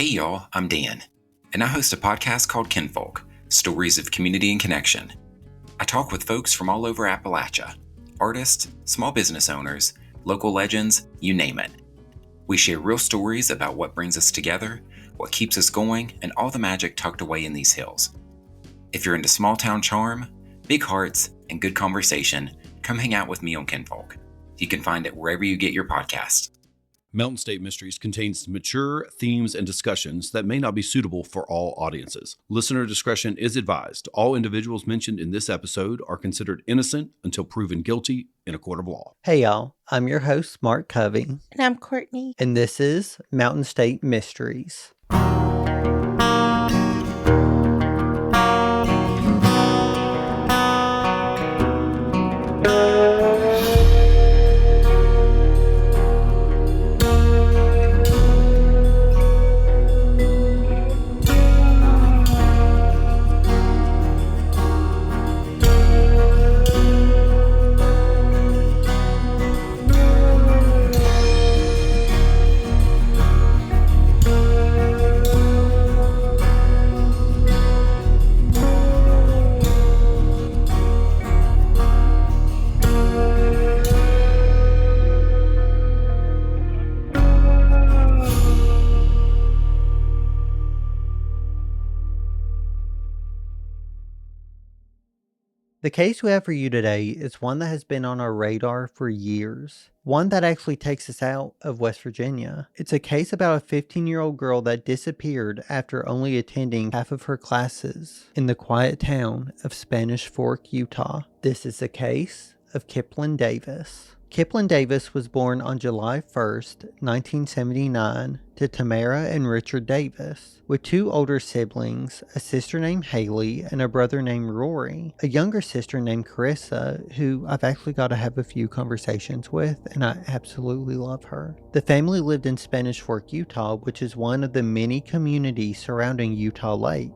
Hey y'all, I'm Dan, and I host a podcast called Kinfolk, Stories of Community and Connection. I talk with folks from all over Appalachia, artists, small business owners, local legends, you name it. We share real stories about what brings us together, what keeps us going, and all the magic tucked away in these hills. If you're into small town charm, big hearts, and good conversation, come hang out with me on Kinfolk. You can find it wherever you get your podcasts. Mountain State Mysteries contains mature themes and discussions that may not be suitable for all audiences. Listener discretion is advised. All individuals mentioned in this episode are considered innocent until proven guilty in a court of law. Hey y'all, I'm your host, Mark Covey. And I'm Courtney. And this is Mountain State Mysteries. The case we have for you today is one that has been on our radar for years. One that actually takes us out of West Virginia. It's a case about a 15-year-old girl that disappeared after only attending half of her classes in the quiet town of Spanish Fork, Utah. This is the case of Kiplyn Davis. Kiplyn Davis was born on July 1st, 1979 to Tamara and Richard Davis, with two older siblings, a sister named Haley and a brother named Rory, a younger sister named Carissa, who I've actually got to have a few conversations with, and I absolutely love her. The family lived in Spanish Fork, Utah, which is one of the many communities surrounding Utah Lake,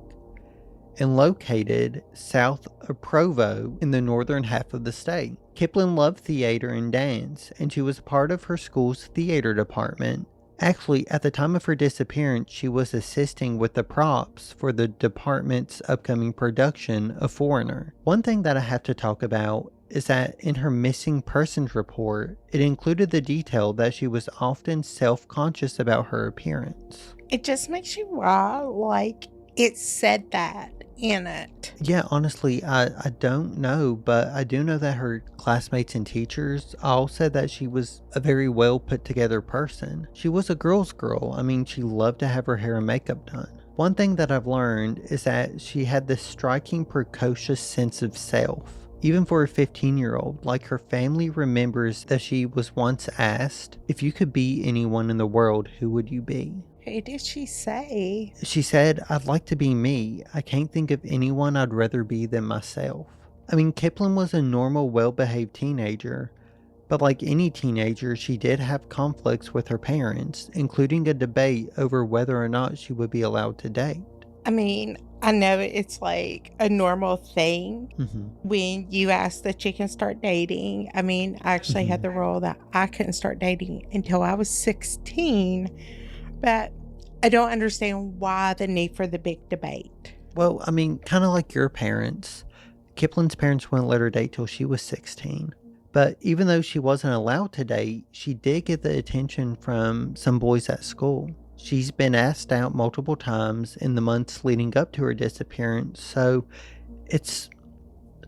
and located south of Provo in the northern half of the state. Kiplyn loved theater and dance, and she was part of her school's theater department. Actually, at the time of her disappearance, she was assisting with the props for the department's upcoming production of Foreigner. One thing that I have to talk about is that in her missing persons report, it included the detail that she was often self-conscious about her appearance. It just makes you wild, like it said that in it. Yeah, honestly, I don't know, but I do know that her classmates and teachers all said that she was a very well put together person. She was a girl's girl. I mean, she loved to have her hair and makeup done. One thing that I've learned is that she had this striking precocious sense of self. Even for a 15-year-old, like her family remembers that she was once asked, if you could be anyone in the world, who would you be? Who did she say? She said, I'd like to be me. I can't think of anyone I'd rather be than myself. I mean, Kiplyn was a normal, well-behaved teenager, but like any teenager, she did have conflicts with her parents, including a debate over whether or not she would be allowed to date. I mean, I know it's like a normal thing when you ask that you can start dating. I mean, I actually had the rule that I couldn't start dating until I was 16. But I don't understand why the need for the big debate. Well, I mean, kind of like your parents. Kiplyn's parents wouldn't let her date till she was 16. But even though she wasn't allowed to date, she did get the attention from some boys at school. She's been asked out multiple times in the months leading up to her disappearance, so it's,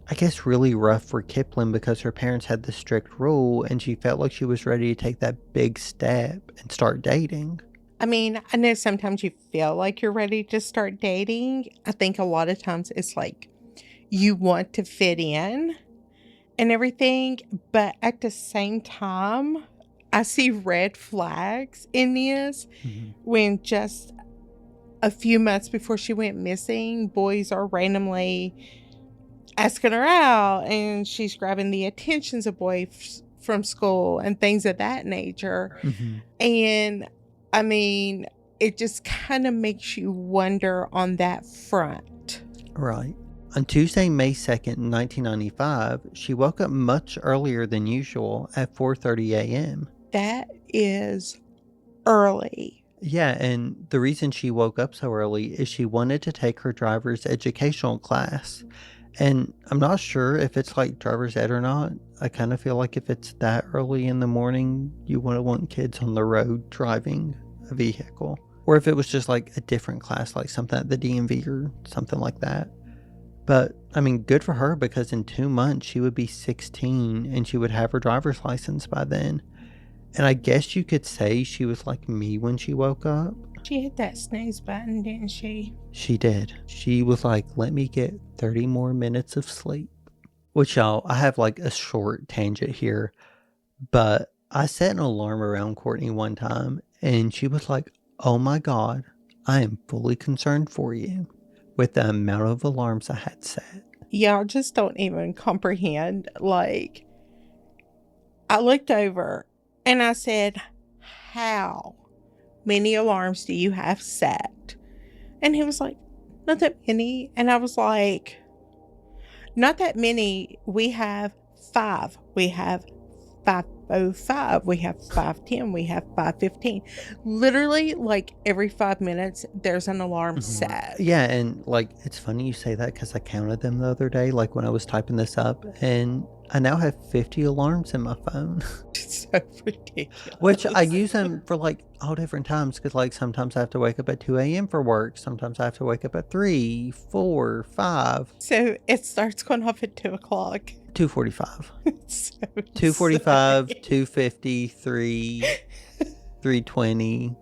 I guess, really rough for Kiplyn because her parents had this strict rule and she felt like she was ready to take that big step and start dating. I mean, I know sometimes you feel like you're ready to start dating. I think a lot of times it's like you want to fit in and everything, but at the same time, I see red flags in this when just a few months before she went missing, boys are randomly asking her out and she's grabbing the attentions of boys from school and things of that nature. And I mean, it just kind of makes you wonder on that front. Right. On Tuesday, May 2nd, 1995, she woke up much earlier than usual at 4:30 a.m. That is early. Yeah, and the reason she woke up so early is she wanted to take her driver's educational class. And I'm not sure if it's like driver's ed or not. I kind of feel like if it's that early in the morning, you wouldn't want kids on the road driving a vehicle. Or if it was just like a different class, like something at the DMV or something like that. But, I mean, good for her because in 2 months she would be 16 and she would have her driver's license by then. And I guess you could say she was like me when she woke up. She hit that snooze button, didn't she? She did. She was like, let me get 30 more minutes of sleep. Which, y'all, I have like a short tangent here, but I set an alarm around Courtney one time and she was like, oh my God, I am fully concerned for you with the amount of alarms I had set. Y'all just don't even comprehend. Like, I looked over and I said, how many alarms do you have set? And he was like, not that many. And I was like, not that many. We have 5. We have 5:05. We have 5:10. We have 5:15. Literally, like every 5 minutes, there's an alarm set. Yeah, and like it's funny you say that because I counted them the other day, like when I was typing this up, and I now have 50 alarms in my phone. It's so ridiculous. Which I use them for like all different times because like sometimes I have to wake up at 2 a.m. for work. Sometimes I have to wake up at 3, 4, 5. So it starts going off at 2 o'clock. 2:45. It's so 2:45, insane. 2:50, 3, 3:20,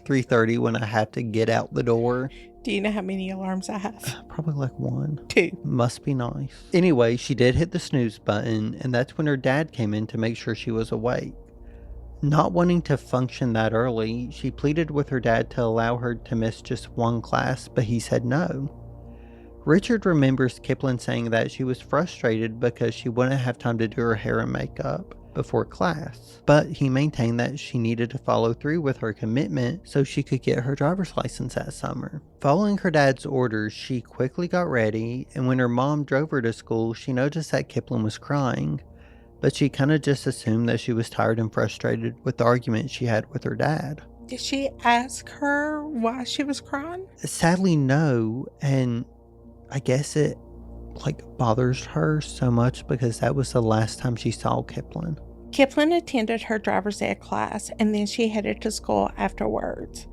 3:30 when I have to get out the door. Do you know how many alarms I have? Probably like 1. 2. Must be nice. Anyway, she did hit the snooze button, and that's when her dad came in to make sure she was awake. Not wanting to function that early, she pleaded with her dad to allow her to miss just 1 class, but he said no. Richard remembers Kiplyn saying that she was frustrated because she wouldn't have time to do her hair and makeup before class, but he maintained that she needed to follow through with her commitment so she could get her driver's license that summer. Following her dad's orders, she quickly got ready, and when her mom drove her to school, she noticed that Kiplyn was crying, but she kind of just assumed that she was tired and frustrated with the argument she had with her dad. Did she ask her why she was crying? Sadly, no, and I guess it bothers her so much because that was the last time she saw Kiplyn. Kiplyn attended her driver's ed class and then she headed to school afterwards,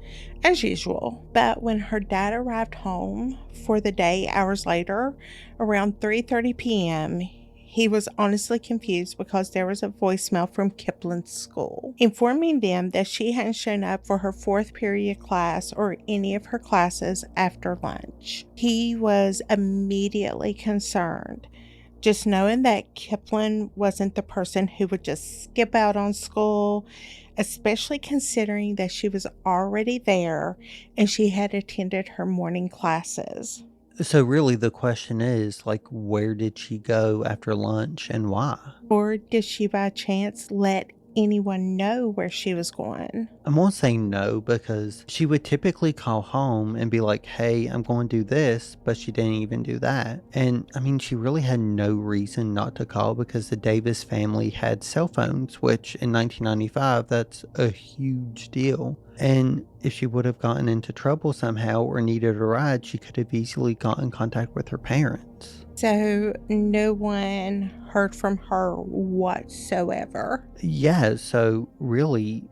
as usual. But when her dad arrived home for the day hours later, around 3:30 p.m., he was honestly confused because there was a voicemail from Kiplyn's school informing them that she hadn't shown up for her 4th period class or any of her classes after lunch. He was immediately concerned, just knowing that Kiplyn wasn't the person who would just skip out on school, especially considering that she was already there and she had attended her morning classes. So really the question is, where did she go after lunch and why? Or did she by chance let anyone know where she was going? I'm going to say no because she would typically call home and be like, hey, I'm going to do this, but she didn't even do that. And I mean, she really had no reason not to call because the Davis family had cell phones, which in 1995, that's a huge deal. And if she would have gotten into trouble somehow or needed a ride, she could have easily got in contact with her parents. So no one heard from her whatsoever. Yeah, so really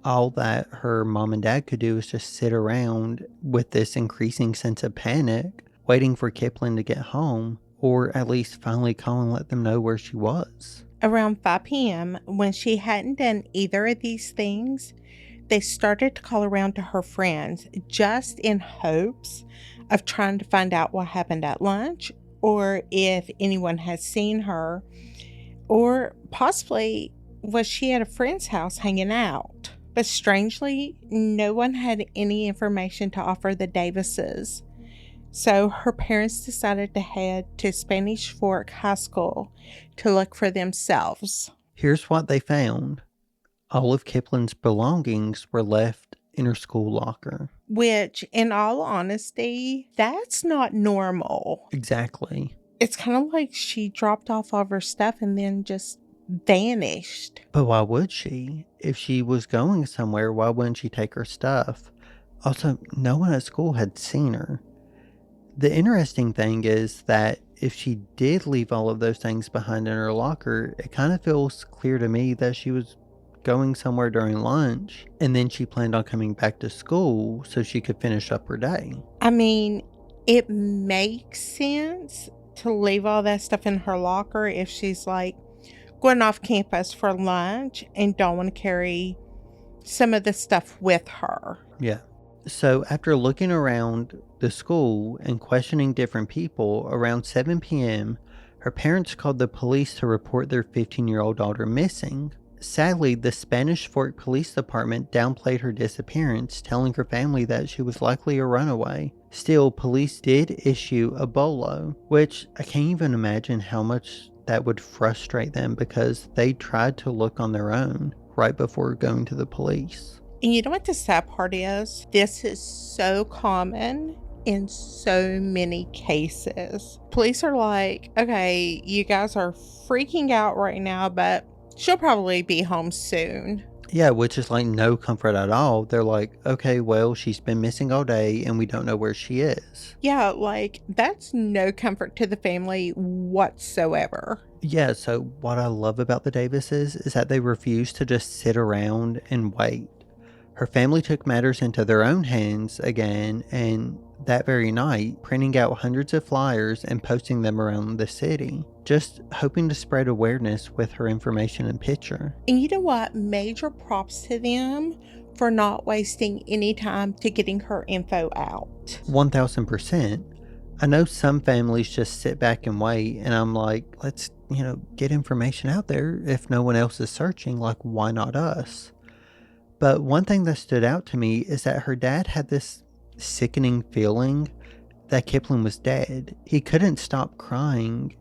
all that her mom and dad could do is just sit around with this increasing sense of panic, waiting for Kiplyn to get home, or at least finally call and let them know where she was. Around 5 p.m., when she hadn't done either of these things, they started to call around to her friends just in hopes of trying to find out what happened at lunch or if anyone had seen her, or possibly was she at a friend's house hanging out. But strangely, no one had any information to offer the Davises. So her parents decided to head to Spanish Fork High School to look for themselves. Here's what they found. All of Kiplyn's belongings were left in her school locker. Which, in all honesty, that's not normal. Exactly. It's kind of like she dropped off all of her stuff and then just vanished. But why would she? if she was going somewhere, why wouldn't she take her stuff? Also, no one at school had seen her. The interesting thing is that if she did leave all of those things behind in her locker, it kind of feels clear to me that she was going somewhere during lunch and then she planned on coming back to school so she could finish up her day. I mean, it makes sense to leave all that stuff in her locker if she's like going off campus for lunch and don't want to carry some of the stuff with her. Yeah. So after looking around the school and questioning different people, around 7 p.m., her parents called the police to report their 15-year-old daughter missing. Sadly, the Spanish Fork Police Department downplayed her disappearance, telling her family that she was likely a runaway. Still, police did issue a bolo, which I can't even imagine how much that would frustrate them because they tried to look on their own right before going to the police. And you know what the sad part is? This is so common in so many cases. Police are like, okay, you guys are freaking out right now, but she'll probably be home soon. Yeah, which is like no comfort at all. They're like, okay, well, she's been missing all day and we don't know where she is. Yeah, like that's no comfort to the family whatsoever. Yeah, so what I love about the Davises is that they refuse to just sit around and wait. Her family took matters into their own hands again, and that very night, printing out hundreds of flyers and posting them around the city, just hoping to spread awareness with her information and picture. And you know what? Major props to them for not wasting any time to getting her info out. 1000%. I know some families just sit back and wait, and I'm like, let's, get information out there. If no one else is searching, like, why not us? But one thing that stood out to me is that her dad had this sickening feeling that Kiplyn was dead. He couldn't stop crying.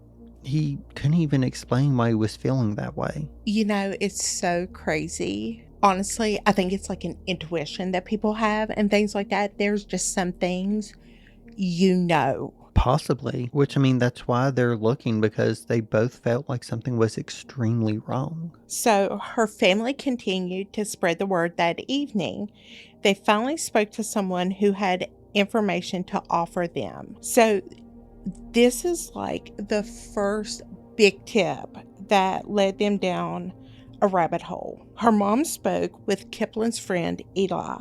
He couldn't even explain why he was feeling that way. It's so crazy. Honestly, I think it's like an intuition that people have and things like that. There's just some things Possibly. Which, that's why they're looking, because they both felt like something was extremely wrong. So her family continued to spread the word that evening. They finally spoke to someone who had information to offer them. So this is like the first big tip that led them down a rabbit hole. Her mom spoke with Kiplyn's friend Eli,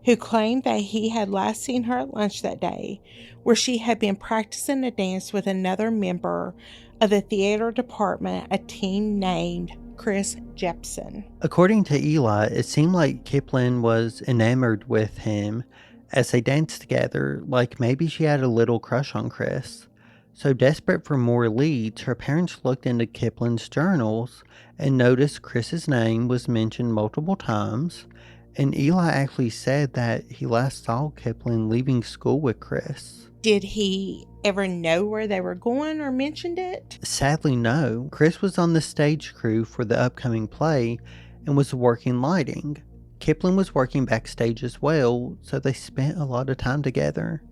who claimed that he had last seen her at lunch that day, where she had been practicing a dance with another member of the theater department, a teen named Chris Jepson. According to Eli, it seemed like Kiplyn was enamored with him as they danced together, like maybe she had a little crush on Chris. So desperate for more leads, her parents looked into Kiplyn's journals and noticed Chris's name was mentioned multiple times, and Eli actually said that he last saw Kiplyn leaving school with Chris. Did he ever know where they were going or mentioned it? Sadly, no. Chris was on the stage crew for the upcoming play and was working lighting. Kiplyn was working backstage as well, so they spent a lot of time together.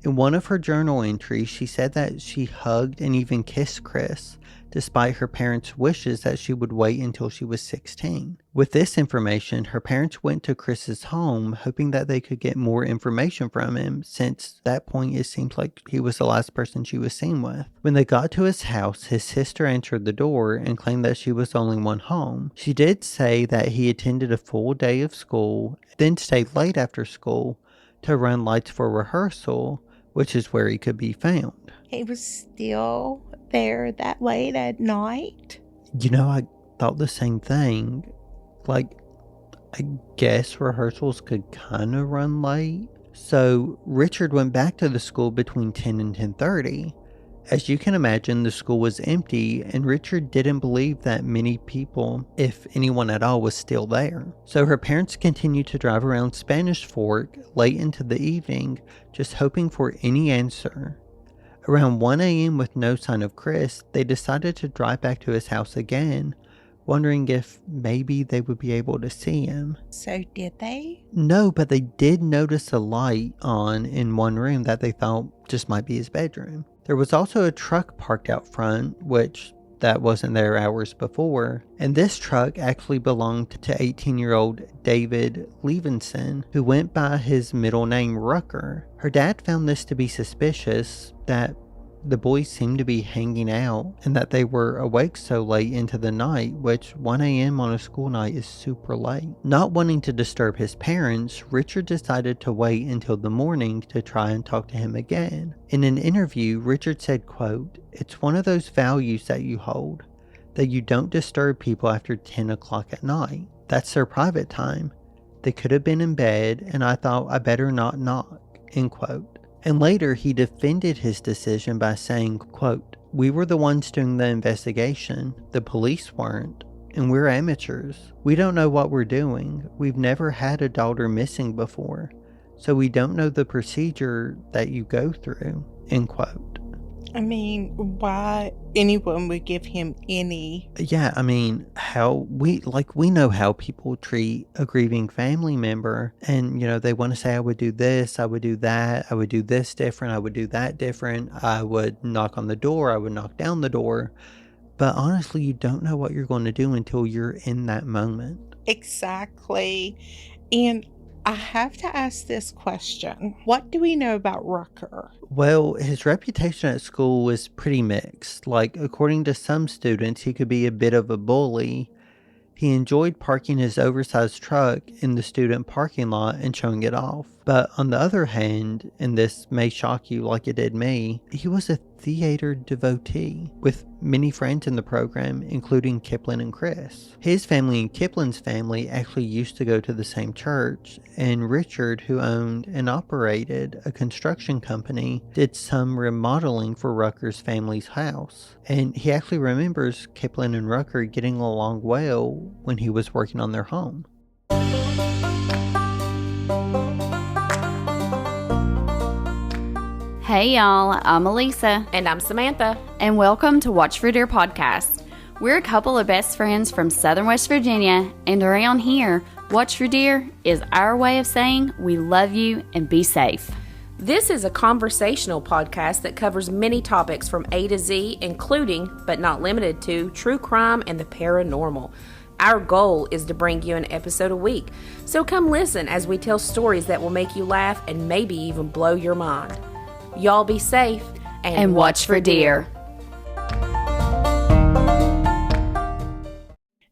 In one of her journal entries, she said that she hugged and even kissed Chris, despite her parents' wishes that she would wait until she was 16. With this information, her parents went to Chris's home, hoping that they could get more information from him, since at that point it seemed like he was the last person she was seen with. When they got to his house, his sister answered the door and claimed that she was the only one home. She did say that he attended a full day of school, then stayed late after school to run lights for rehearsal, which is where he could be found. He was still there that late at night? I thought the same thing. Like, I guess rehearsals could kind of run late. So Richard went back to the school between 10 and 10:30. As you can imagine, the school was empty, and Richard didn't believe that many people, if anyone at all, was still there. So her parents continued to drive around Spanish Fork late into the evening, just hoping for any answer. Around 1 a.m. with no sign of Chris, they decided to drive back to his house again, wondering if maybe they would be able to see him. So did they? No, but they did notice a light on in one room that they thought just might be his bedroom. There was also a truck parked out front, which that wasn't there hours before. And this truck actually belonged to 18-year-old David Levinson, who went by his middle name Rucker. Her dad found this to be suspicious, that the boys seemed to be hanging out and that they were awake so late into the night, which 1 a.m. on a school night is super late. Not wanting to disturb his parents, Richard decided to wait until the morning to try and talk to him again. In an interview, Richard said, quote, "It's one of those values that you hold, that you don't disturb people after 10 o'clock at night. That's their private time. They could have been in bed and I thought I better not knock," end quote. And later, he defended his decision by saying, quote, "We were the ones doing the investigation. The police weren't. And we're amateurs. We don't know what we're doing. We've never had a daughter missing before. So we don't know the procedure that you go through," end quote. I mean, why anyone would give him any... Yeah, I mean, we know how people treat a grieving family member, and, they want to say, I would do this, I would do that, I would do this different, I would do that different, I would knock on the door, I would knock down the door, but honestly, you don't know what you're going to do until you're in that moment. Exactly. And I have to ask this question. What do we know about Rucker? Well, his reputation at school was pretty mixed. According to some students, he could be a bit of a bully. He enjoyed parking his oversized truck in the student parking lot and showing it off. But on the other hand, and this may shock you like it did me, he was a theater devotee with many friends in the program, including Kiplyn and Chris. His family and Kiplyn's family actually used to go to the same church, and Richard, who owned and operated a construction company, did some remodeling for Rucker's family's house. And he actually remembers Kiplyn and Rucker getting along well when he was working on their home. Hey y'all, I'm Elisa. And I'm Samantha. And welcome to Watch for Deer podcast. We're a couple of best friends from Southern West Virginia, and around here, Watch for Deer is our way of saying we love you and be safe. This is a conversational podcast that covers many topics from A to Z, including, but not limited to, true crime and the paranormal. Our goal is to bring you an episode a week, so come listen as we tell stories that will make you laugh and maybe even blow your mind. Y'all be safe and watch for deer.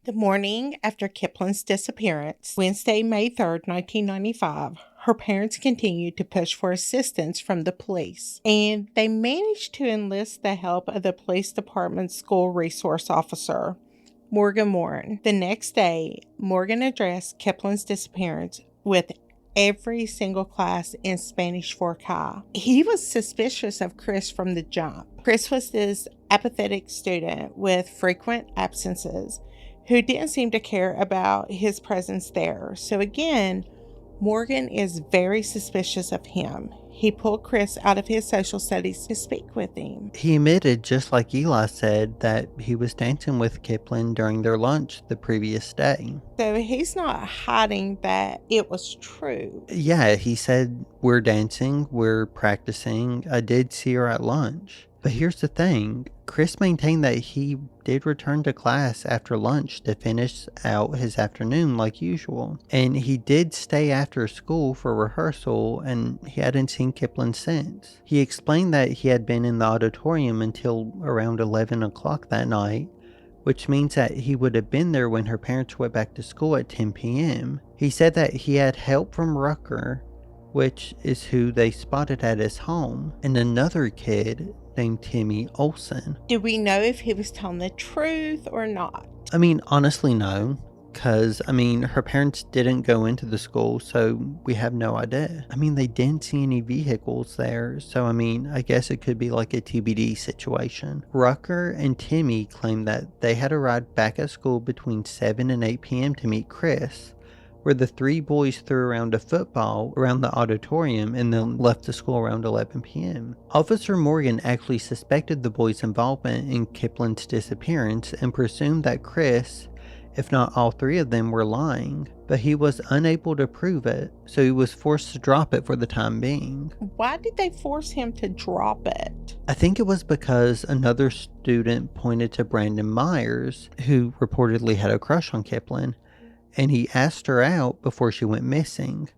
The morning after Kiplyn's disappearance, Wednesday, May 3rd, 1995, her parents continued to push for assistance from the police, and they managed to enlist the help of the police department's school resource officer, Morgan Warren. The next day, Morgan addressed Kiplyn's disappearance with every single class in Spanish 4 Chi. He was suspicious of Chris from the jump. Chris was this apathetic student with frequent absences who didn't seem to care about his presence there. So again, Morgan is very suspicious of him. He pulled Chris out of his social studies to speak with him. He admitted, just like Eli said, that he was dancing with Kiplyn during their lunch the previous day. So he's not hiding that it was true. Yeah, he said, we're dancing, we're practicing, I did see her at lunch. But here's the thing, Chris maintained that he did return to class after lunch to finish out his afternoon like usual. And he did stay after school for rehearsal, and he hadn't seen Kiplyn since. He explained that he had been in the auditorium until around 11 o'clock that night, which means that he would have been there when her parents went back to school at 10 p.m. He said that he had help from Rucker, which is who they spotted at his home, and another kid named Timmy Olsen. Do we know if he was telling the truth or not? I mean, honestly, no. Because, her parents didn't go into the school, so we have no idea. They didn't see any vehicles there, so, I guess it could be like a TBD situation. Rucker and Timmy claimed that they had arrived back at school between 7 and 8 p.m. to meet Chris, where the three boys threw around a football around the auditorium and then left the school around 11 p.m. Officer Morgan actually suspected the boys' involvement in Kiplyn's disappearance and presumed that Chris, if not all three of them, were lying. but he was unable to prove it, so he was forced to drop it for the time being. Why did they force him to drop it? I think it was because another student pointed to Brandon Myers, who reportedly had a crush on Kiplyn, and he asked her out before she went missing.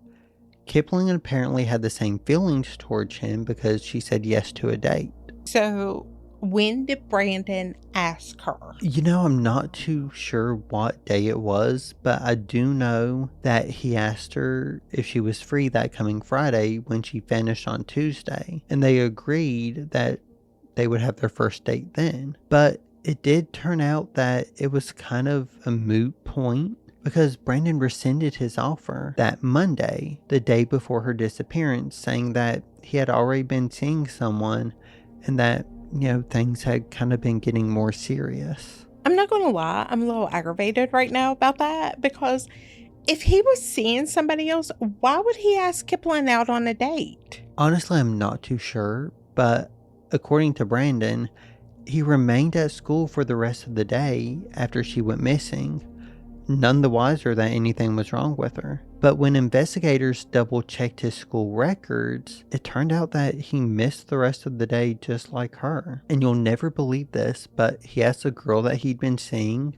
Kiplyn apparently had the same feelings towards him because she said yes to a date. So, when did Brandon ask her? I'm not too sure what day it was, but I do know that he asked her if she was free that coming Friday when she finished on Tuesday, and they agreed that they would have their first date then. But it did turn out that it was kind of a moot point because Brandon rescinded his offer that Monday, the day before her disappearance, saying that he had already been seeing someone and that things had kind of been getting more serious. I'm not going to lie, I'm a little aggravated right now about that, because if he was seeing somebody else, why would he ask Kiplyn out on a date? Honestly, I'm not too sure, but according to Brandon, he remained at school for the rest of the day after she went missing, none the wiser that anything was wrong with her. But when investigators double-checked his school records, it turned out that he missed the rest of the day just like her. And you'll never believe this, but he asked a girl that he'd been seeing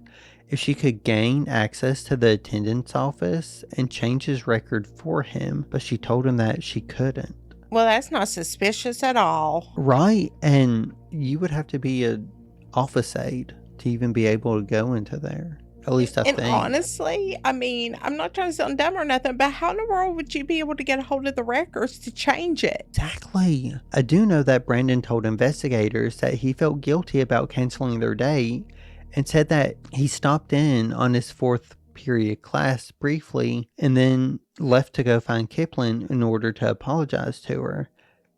if she could gain access to the attendance office and change his record for him, but she told him that she couldn't. Well, that's not suspicious at all. Right, and you would have to be an office aide to even be able to go into there. At least I think. And honestly, I mean, I'm not trying to sound dumb or nothing, but how in the world would you be able to get a hold of the records to change it? Exactly. I do know that Brandon told investigators that he felt guilty about canceling their date and said that he stopped in on his fourth period class briefly and then left to go find Kiplyn in order to apologize to her.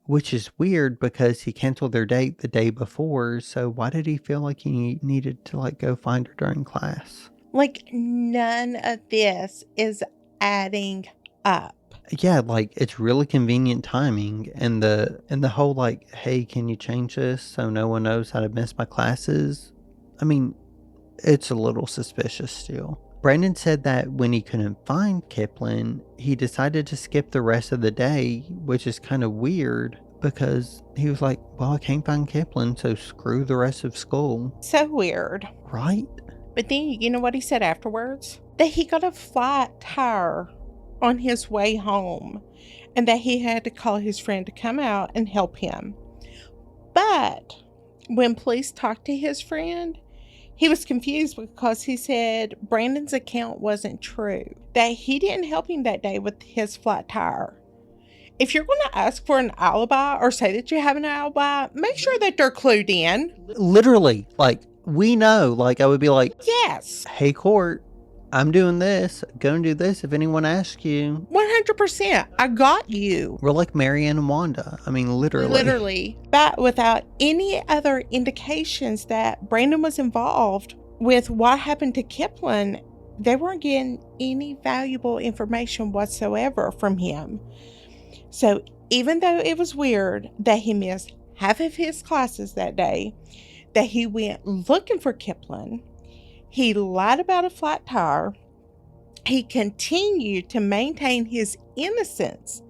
Which is weird because he canceled their date the day before, so why did he feel like he needed to go find her during class? None of this is adding up. Yeah, it's really convenient timing, and the whole hey, can you change this so no one knows how to miss my classes? I mean, it's a little suspicious still. Brandon said that when he couldn't find Kiplyn, he decided to skip the rest of the day, which is kind of weird because he was like, well, I can't find Kiplyn, so screw the rest of school. So weird. Right? But then, you know what he said afterwards? That he got a flat tire on his way home and that he had to call his friend to come out and help him. But when police talked to his friend, he was confused because he said Brandon's account wasn't true, that he didn't help him that day with his flat tire. If you're going to ask for an alibi or say that you have an alibi, make sure that they're clued in. Literally, we know, I would be like, yes. Hey, court, I'm doing this. Go and do this if anyone asks you. 100%. I got you. We're like Marianne and Wanda. I mean, literally. Literally. But without any other indications that Brandon was involved with what happened to Kiplyn, they weren't getting any valuable information whatsoever from him. So even though it was weird that he missed half of his classes that day, that he went looking for Kiplyn, he lied about a flat tire, he continued to maintain his innocence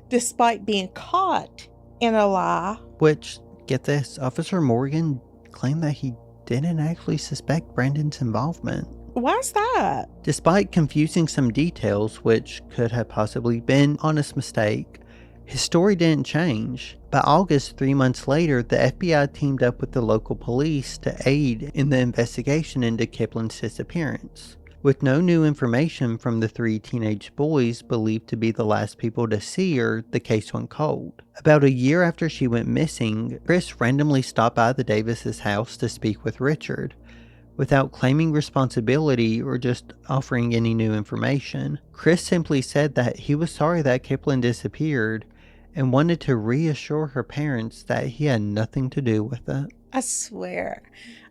despite being caught in a lie. Which, get this, Officer Morgan claimed that he didn't actually suspect Brandon's involvement. Why's that? Despite confusing some details, which could have possibly been honest mistake, his story didn't change. By August, 3 months later, the FBI teamed up with the local police to aid in the investigation into Kiplyn's disappearance. With no new information from the 3 teenage boys believed to be the last people to see her, the case went cold. About a year after she went missing, Chris randomly stopped by the Davis' house to speak with Richard. Without claiming responsibility or just offering any new information, Chris simply said that he was sorry that Kiplyn disappeared and wanted to reassure her parents that he had nothing to do with it. I swear,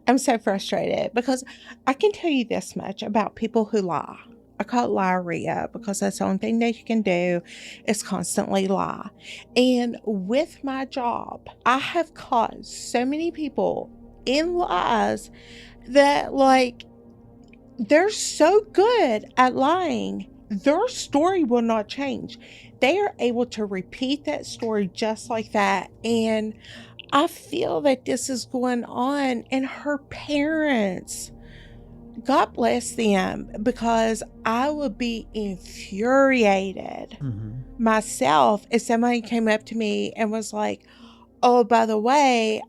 I'm so frustrated because I can tell you this much about people who lie. I call it liarrhea because that's the only thing that you can do is constantly lie. And with my job, I have caught so many people in lies that they're so good at lying their story will not change. They are able to repeat that story just like that. And I feel that this is going on, and her parents, God bless them, because I would be infuriated myself if somebody came up to me and was like, oh, by the way,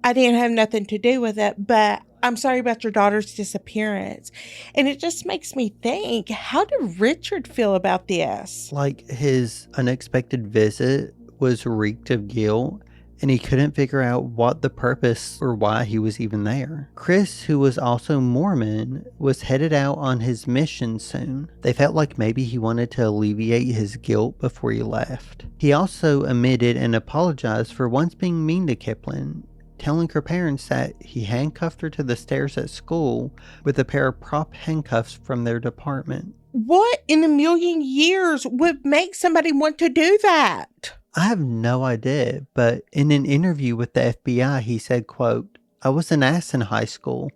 I didn't have nothing to do with it, but I'm sorry about your daughter's disappearance. And it just makes me think, how did Richard feel about this? Like, his unexpected visit was reeked of guilt, and he couldn't figure out what the purpose or why he was even there. Chris, who was also Mormon, was headed out on his mission soon. They felt like maybe he wanted to alleviate his guilt before he left. He also admitted and apologized for once being mean to Kiplyn, telling her parents that he handcuffed her to the stairs at school with a pair of prop handcuffs from their department. What in a million years would make somebody want to do that? I have no idea, but in an interview with the FBI, he said, quote, I was an ass in high school.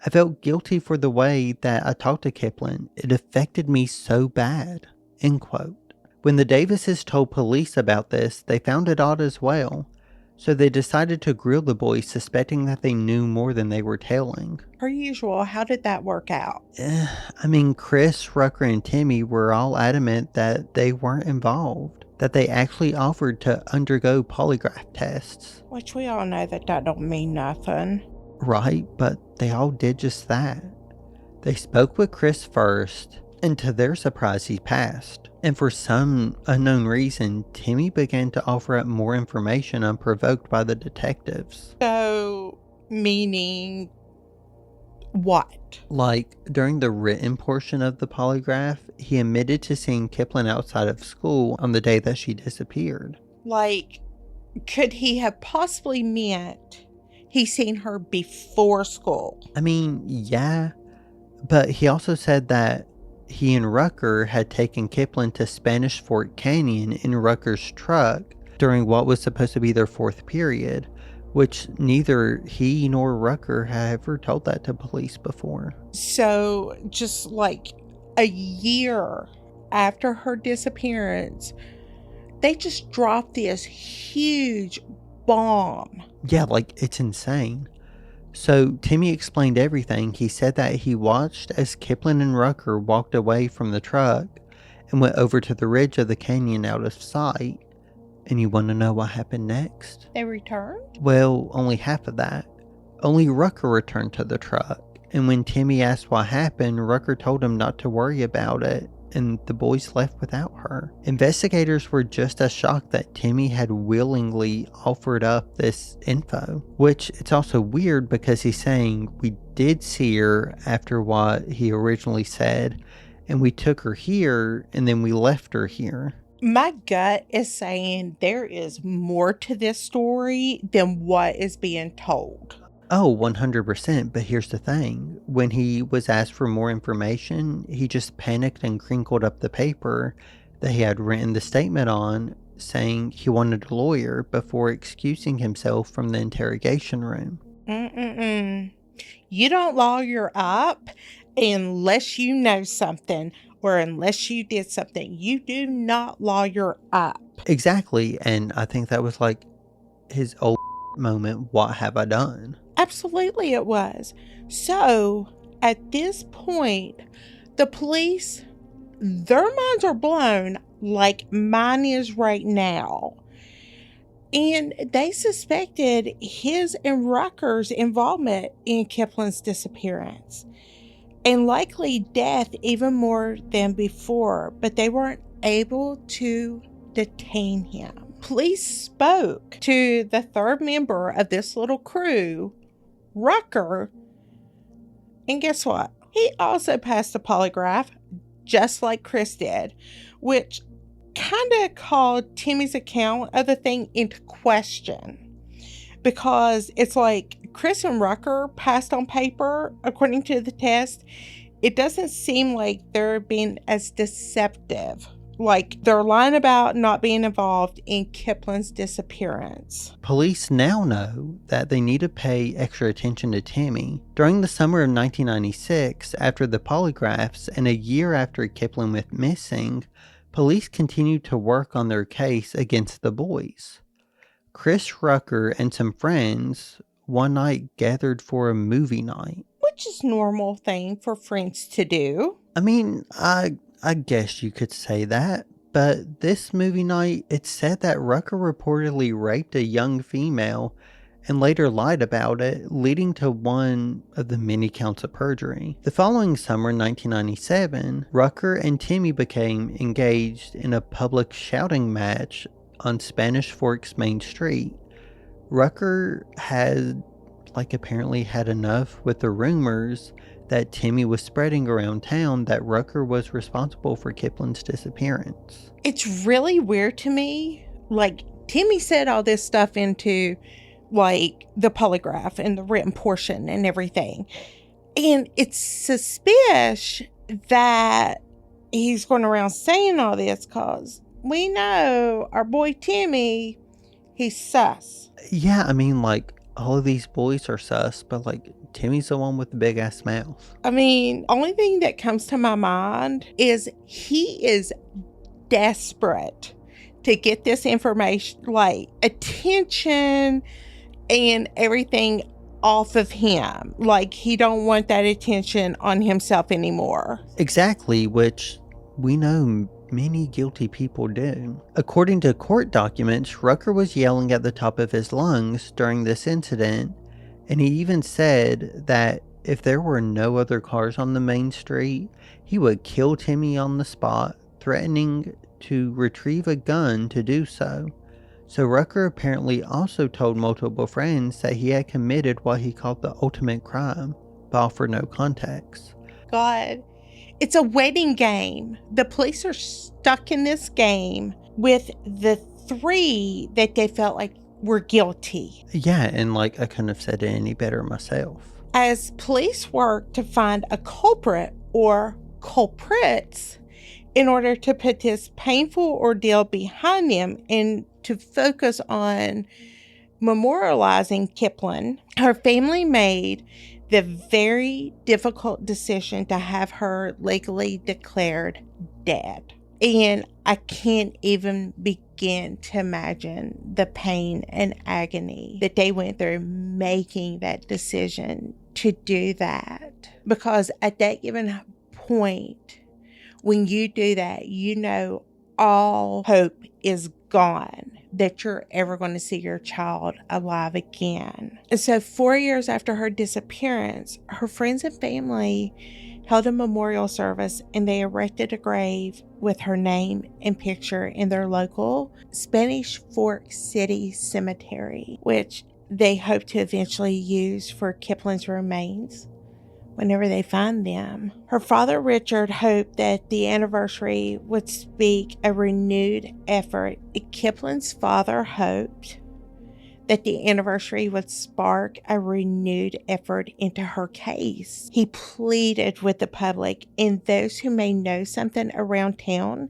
I felt guilty for the way that I talked to Kiplyn. It affected me so bad, end quote. When the Davises told police about this, they found it odd as well. So they decided to grill the boys, suspecting that they knew more than they were telling. Per usual, how did that work out? I mean, Chris, Rucker, and Timmy were all adamant that they weren't involved, that they actually offered to undergo polygraph tests. Which we all know that don't mean nothing. Right, but they all did just that. They spoke with Chris first, and to their surprise, he passed. And for some unknown reason, Timmy began to offer up more information unprovoked by the detectives. So, meaning what? Like, during the written portion of the polygraph, he admitted to seeing Kiplyn outside of school on the day that she disappeared. Like, could he have possibly meant he seen her before school? I mean, yeah, but he also said that he and Rucker had taken Kiplyn to Spanish Fort Canyon in Rucker's truck during what was supposed to be their fourth period, which neither he nor Rucker had ever told that to police before. So, just like a year after her disappearance, they just dropped this huge bomb. Yeah, like, it's insane. So Timmy explained everything. He said that he watched as Kiplyn and Rucker walked away from the truck and went over to the ridge of the canyon out of sight. And you want to know what happened next? They returned? Well, only half of that. Only Rucker returned to the truck. And when Timmy asked what happened, Rucker told him not to worry about it, and the boys left without her. Investigators were just as shocked that Timmy had willingly offered up this info, which it's also weird because he's saying we did see her after what he originally said, and we took her here and then we left her here. My gut is saying there is more to this story than what is being told. Oh, 100%, but here's the thing. When he was asked for more information, he just panicked and crinkled up the paper that he had written the statement on, saying he wanted a lawyer before excusing himself from the interrogation room. You don't lawyer up unless you know something or unless you did something. You do not lawyer up. Exactly, and I think that was like his old moment, what have I done? Absolutely it was. So, at this point, the police, their minds are blown like mine is right now. And they suspected his and Rucker's involvement in Kiplyn's disappearance. And likely death even more than before, but they weren't able to detain him. Police spoke to the third member of this little crew, Rucker, and guess what? He also passed a polygraph, just like Chris did, which kind of called Timmy's account of the thing into question. Because it's like Chris and Rucker passed on paper, according to the test. It doesn't seem like they're being as deceptive Like, they're lying about not being involved in Kiplyn's disappearance. Police now know that they need to pay extra attention to Timmy. During the summer of 1996, after the polygraphs and a year after Kiplyn went missing, police continued to work on their case against the boys. Chris Rucker and some friends one night gathered for a movie night. Which is a normal thing for friends to do. I mean, I guess you could say that, but this movie night, it said that Rucker reportedly raped a young female and later lied about it, leading to one of the many counts of perjury. The following summer, 1997, Rucker and Timmy became engaged in a public shouting match on Spanish Fork's main street. Rucker had, apparently had enough with the rumors that Timmy was spreading around town that Rucker was responsible for Kiplyn's disappearance. It's really weird to me. Timmy said all this stuff into, the polygraph and the written portion and everything. And it's suspicious that he's going around saying all this because we know our boy Timmy, he's sus. Yeah, I mean, all of these boys are sus, but, Timmy's the one with the big-ass mouth. I mean, only thing that comes to my mind is he is desperate to get this information, attention and everything off of him. He don't want that attention on himself anymore. Exactly, which we know many guilty people do. According to court documents, Rucker was yelling at the top of his lungs during this incident, and he even said that if there were no other cars on the main street, he would kill Timmy on the spot, threatening to retrieve a gun to do so. So Rucker apparently also told multiple friends that he had committed what he called the ultimate crime, but offered no context. God, it's a waiting game. The police are stuck in this game with the three that they felt like were guilty. Yeah, and I couldn't have said it any better myself. As police work to find a culprit or culprits in order to put this painful ordeal behind them and to focus on memorializing Kiplyn, her family made the very difficult decision to have her legally declared dead. And I can't even begin to imagine the pain and agony that they went through making that decision to do that. Because at that given point, when you do that, you know all hope is gone that you're ever going to see your child alive again. And so 4 years after her disappearance, her friends and family held a memorial service and they erected a grave with her name and picture in their local Spanish Fork City Cemetery, which they hope to eventually use for Kiplyn's remains whenever they find them. Her father, Richard, hoped that the anniversary would speak a renewed effort. Kiplyn's father hoped that the anniversary would spark a renewed effort into her case. He pleaded with the public and those who may know something around town,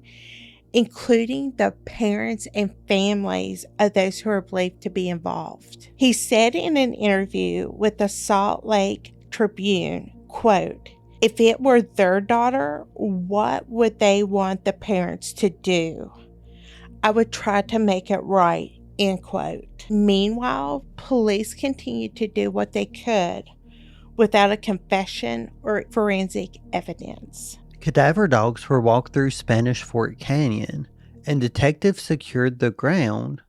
including the parents and families of those who are believed to be involved. He said in an interview with the Salt Lake Tribune, quote, "If it were their daughter, what would they want the parents to do? I would try to make it right," end quote. Meanwhile, police continued to do what they could without a confession or forensic evidence. Cadaver dogs were walked through Spanish Fork Canyon, and detectives scoured the ground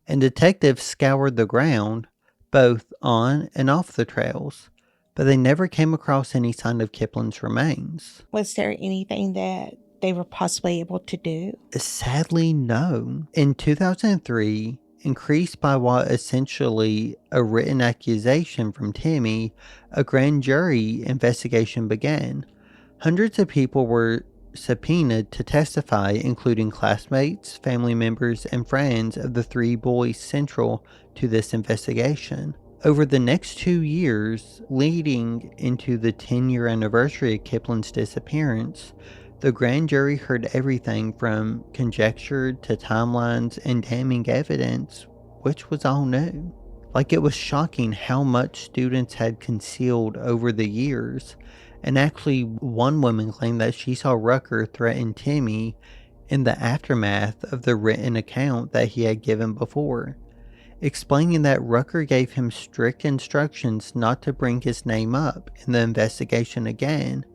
both on and off the trails, but they never came across any sign of Kiplyn's remains. Was there anything that they were possibly able to do? Sadly, no. In 2003, increased by what essentially a written accusation from Timmy, a grand jury investigation began. Hundreds of people were subpoenaed to testify, including classmates, family members, and friends of the three boys central to this investigation. Over the next 2 years, leading into the 10-year anniversary of Kiplyn's disappearance, The grand jury heard everything from conjecture to timelines and damning evidence, which was all new. Like, it was shocking how much students had concealed over the years, and actually one woman claimed that she saw Rucker threaten Timmy in the aftermath of the written account that he had given before, explaining that Rucker gave him strict instructions not to bring his name up in the investigation again,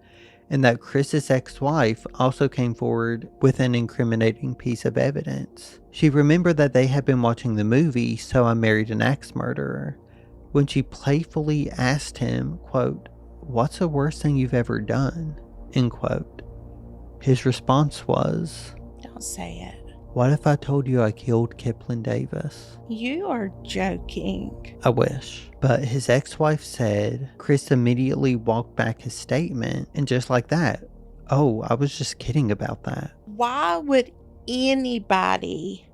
and that Chris's ex-wife also came forward with an incriminating piece of evidence. She remembered that they had been watching the movie So I Married an Axe Murderer, when she playfully asked him, quote, "What's the worst thing you've ever done?" End quote. His response was, Don't say it. "What if I told you I killed Kiplyn Davis?" You are joking. I wish. But his ex-wife said Chris immediately walked back his statement, and just like that, "Oh, I was just kidding about that." Why would anybody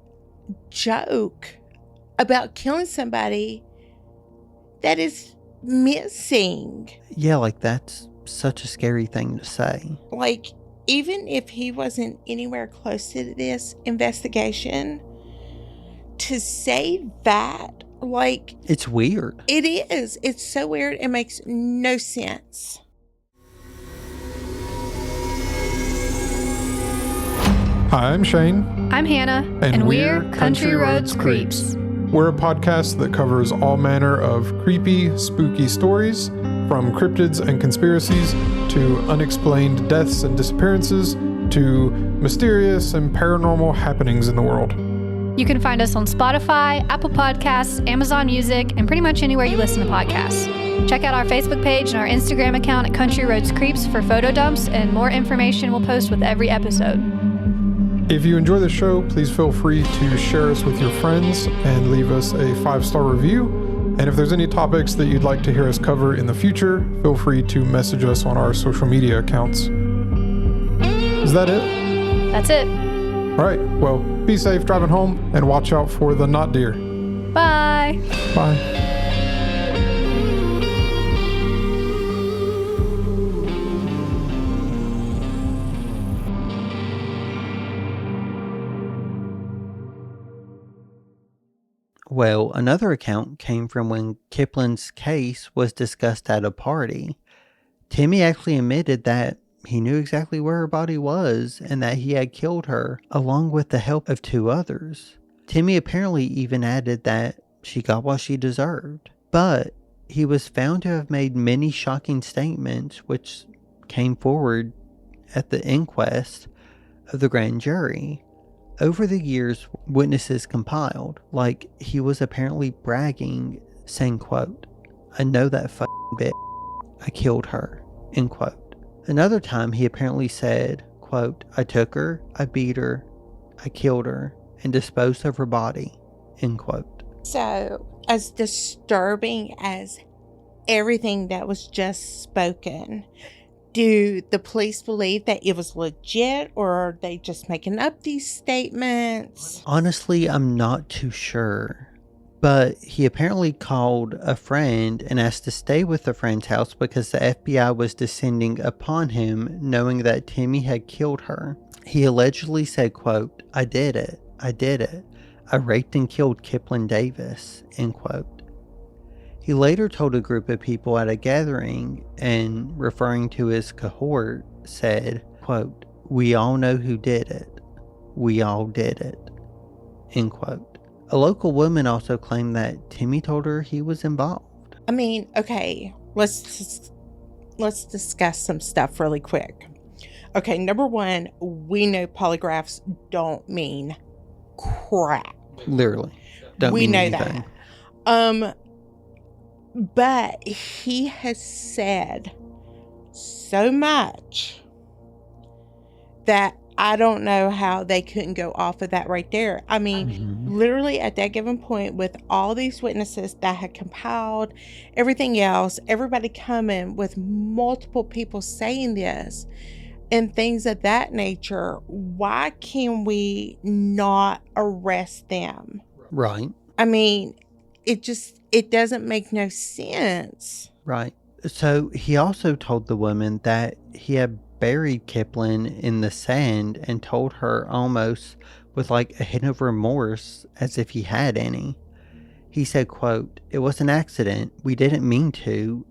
joke about killing somebody that is missing? Yeah, like, that's such a scary thing to say. Like, even if he wasn't anywhere close to this investigation, to say that, like... It's weird. It is. It's so weird. It makes no sense. Hi, I'm Shane. I'm Hannah, and we're Country Roads Creeps. We're a podcast that covers all manner of creepy, spooky stories, from cryptids and conspiracies to unexplained deaths and disappearances to mysterious and paranormal happenings in the world. You can find us on Spotify, Apple Podcasts, Amazon Music, and pretty much anywhere you listen to podcasts. Check out our Facebook page and our Instagram account at Country Roads Creeps for photo dumps and more information we'll post with every episode. If you enjoy the show, please feel free to share us with your friends and leave us a 5-star review. And if there's any topics that you'd like to hear us cover in the future, feel free to message us on our social media accounts. Is that it? That's it. All right. Well, be safe driving home and watch out for the not deer. Bye. Bye. Well, another account came from when Kiplyn's case was discussed at a party. Timmy actually admitted that he knew exactly where her body was and that he had killed her, along with the help of 2 others. Timmy apparently even added that she got what she deserved. But he was found to have made many shocking statements which came forward at the inquest of the grand jury. Over the years, witnesses compiled, like he was apparently bragging, saying, quote, "I know that f***ing bitch. I killed her," end quote. Another time he apparently said, quote, "I took her, I beat her, I killed her, and disposed of her body," end quote. So, as disturbing as everything that was just spoken, do the police believe that it was legit, or are they just making up these statements? Honestly, I'm not too sure. But he apparently called a friend and asked to stay with the friend's house because the FBI was descending upon him, knowing that Timmy had killed her. He allegedly said, quote, "I did it. I did it. I raped and killed Kiplyn Davis," end quote. He later told a group of people at a gathering, and referring to his cohort, said, quote, "We all know who did it. We all did it," end quote. A local woman also claimed that Timmy told her he was involved. I mean, okay, let's discuss some stuff really quick. Okay, number one, we know polygraphs don't mean crap. Literally. Don't We mean know anything. that. But he has said so much that I don't know how they couldn't go off of that right there. I mean, literally at that given point, with all these witnesses that had compiled, everything else, everybody coming with multiple people saying this and things of that nature, why can we not arrest them? Right. I mean, it doesn't make no sense. Right. So he also told the woman that he had buried Kiplyn in the sand and told her almost with like a hint of remorse as if he had any. He said, quote, "It was an accident. We didn't mean to.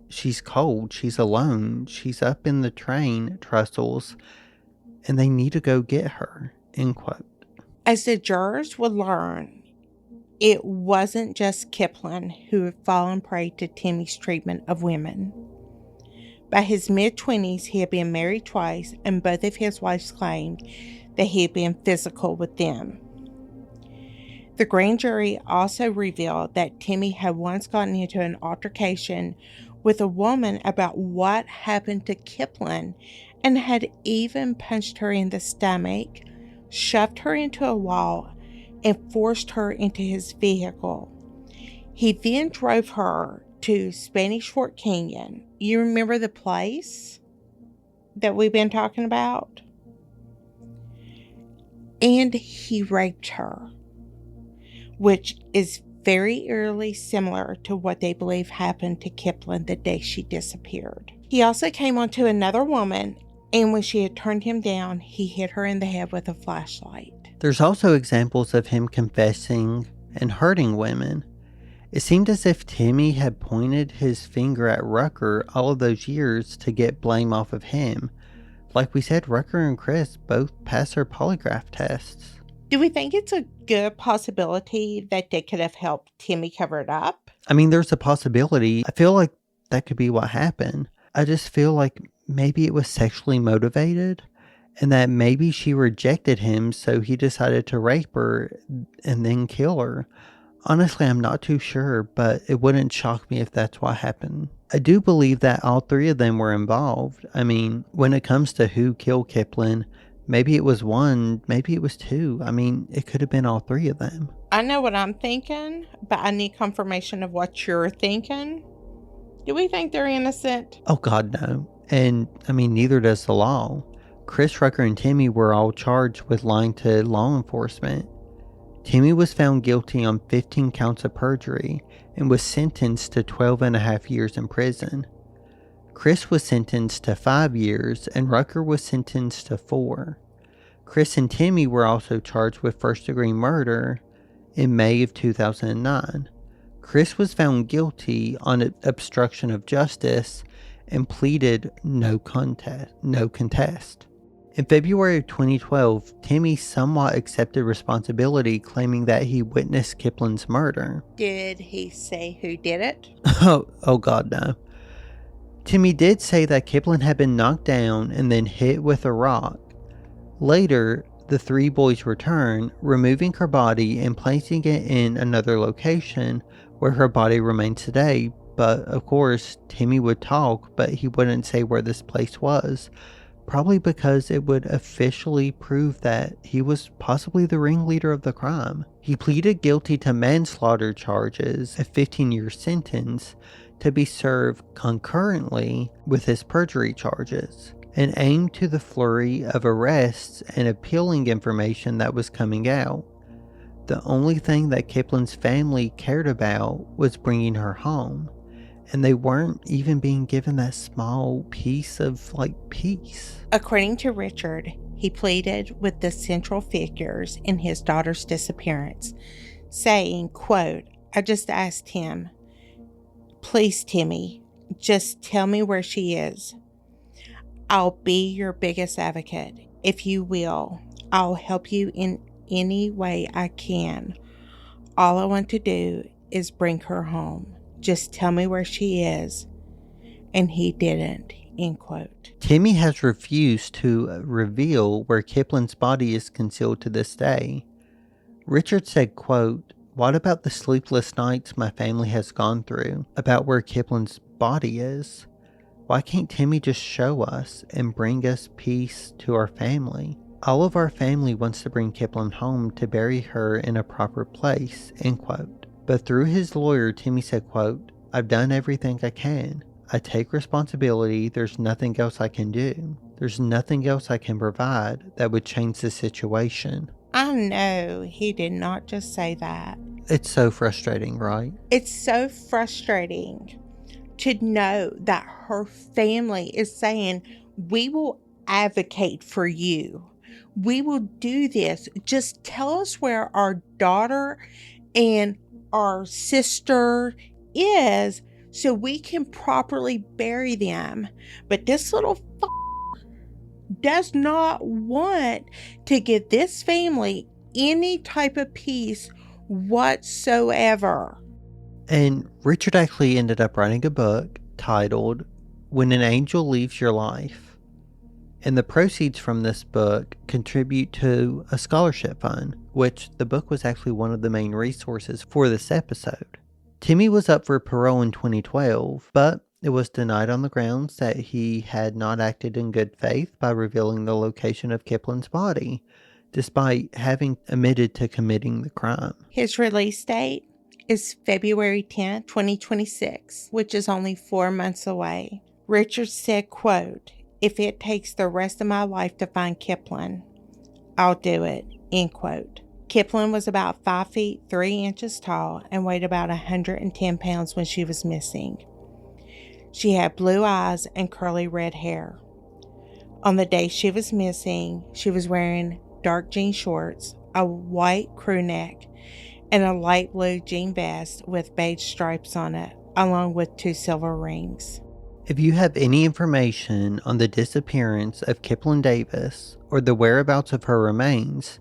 She's cold. She's alone. She's up in the train trestles and they need to go get her," end quote. As the jurors would learn, it wasn't just Kiplyn who had fallen prey to Timmy's treatment of women. By his mid-20s, he had been married twice, and both of his wives claimed that he had been physical with them. The grand jury also revealed that Timmy had once gotten into an altercation with a woman about what happened to Kiplyn and had even punched her in the stomach, shoved her into a wall, and forced her into his vehicle. He then drove her to Spanish Fork Canyon. You remember the place that we've been talking about? And he raped her, which is very eerily similar to what they believe happened to Kiplyn the day she disappeared. He also came onto another woman, and when she had turned him down, he hit her in the head with a flashlight. There's also examples of him confessing and hurting women. It seemed as if Timmy had pointed his finger at Rucker all of those years to get blame off of him. Like we said, Rucker and Chris both passed their polygraph tests. Do we think it's a good possibility that they could have helped Timmy cover it up? I mean, there's a possibility. I feel like that could be what happened. I just feel like maybe it was sexually motivated and that maybe she rejected him, so he decided to rape her and then kill her. Honestly, I'm not too sure, but it wouldn't shock me if that's what happened. I do believe that all three of them were involved. I mean, when it comes to who killed Kiplyn, maybe it was one, maybe it was two. I mean, it could have been all three of them. I know what I'm thinking, but I need confirmation of what you're thinking. Do we think they're innocent? Oh God, no. And I mean, neither does the law. Chris, Rucker, and Timmy were all charged with lying to law enforcement. Timmy was found guilty on 15 counts of perjury and was sentenced to 12.5 years in prison. Chris was sentenced to 5 years and Rucker was sentenced to 4. Chris and Timmy were also charged with first-degree murder in May of 2009. Chris was found guilty on obstruction of justice and pleaded no contest. In February of 2012, Timmy somewhat accepted responsibility, claiming that he witnessed Kiplyn's murder. Did he say who did it? Oh God, no. Timmy did say that Kiplyn had been knocked down and then hit with a rock. Later, the three boys returned, removing her body and placing it in another location where her body remains today. But of course, Timmy would talk, but he wouldn't say where this place was. Probably because it would officially prove that he was possibly the ringleader of the crime. He pleaded guilty to manslaughter charges, a 15-year sentence, to be served concurrently with his perjury charges, and aimed to the flurry of arrests and appealing information that was coming out. The only thing that Kiplyn's family cared about was bringing her home. And they weren't even being given that small piece of, peace. According to Richard, he pleaded with the central figures in his daughter's disappearance, saying, quote, "I just asked him, please, Timmy, just tell me where she is. I'll be your biggest advocate. If you will, I'll help you in any way I can. All I want to do is bring her home. Just tell me where she is." And he didn't, end quote. Timmy has refused to reveal where Kiplyn's body is concealed to this day. Richard said, quote, "What about the sleepless nights my family has gone through about where Kiplyn's body is? Why can't Timmy just show us and bring us peace to our family? All of our family wants to bring Kiplyn home to bury her in a proper place," end quote. But through his lawyer, Timmy said, quote, "I've done everything I can. I take responsibility. There's nothing else I can do. There's nothing else I can provide that would change the situation." I know he did not just say that. It's so frustrating, right? It's so frustrating to know that her family is saying, we will advocate for you. We will do this. Just tell us where our daughter and our sister is so we can properly bury them. But this little does not want to give this family any type of peace whatsoever. And Richard actually ended up writing a book titled When an Angel Leaves Your Life. And the proceeds from this book contribute to a scholarship fund, which the book was actually one of the main resources for this episode. Timmy was up for parole in 2012, but it was denied on the grounds that he had not acted in good faith by revealing the location of Kiplyn's body, despite having admitted to committing the crime. His release date is February 10th, 2026, which is only 4 months away. Richard said, quote, "If it takes the rest of my life to find Kiplyn, I'll do it," end quote. Kiplyn was about 5 feet 3 inches tall and weighed about 110 pounds when she was missing. She had blue eyes and curly red hair. On the day she was missing, she was wearing dark jean shorts, a white crew neck, and a light blue jean vest with beige stripes on it, along with 2 silver rings. If you have any information on the disappearance of Kiplyn Davis or the whereabouts of her remains,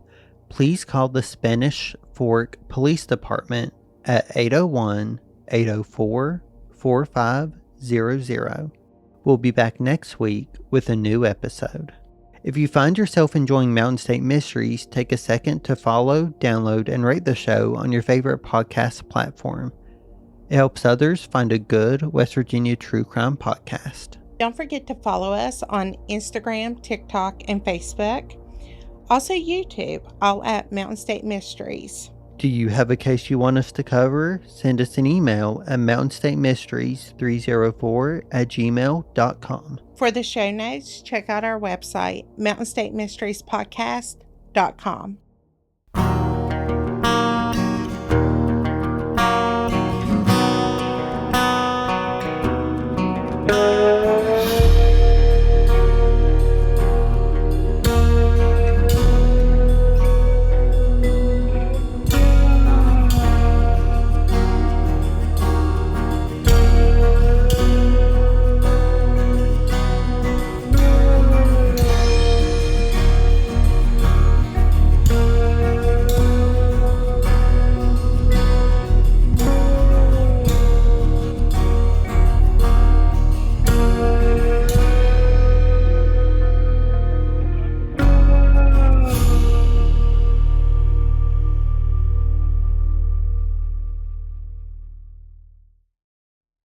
please call the Spanish Fork Police Department at 801-804-4500. We'll be back next week with a new episode. If you find yourself enjoying Mountain State Mysteries, take a second to follow, download, and rate the show on your favorite podcast platform. It helps others find a good West Virginia true crime podcast. Don't forget to follow us on Instagram, TikTok, and Facebook. Also YouTube, all at Mountain State Mysteries. Do you have a case you want us to cover? Send us an email at mountainstatemysteries304@gmail.com. For the show notes, check out our website, mountainstatemysteriespodcast.com.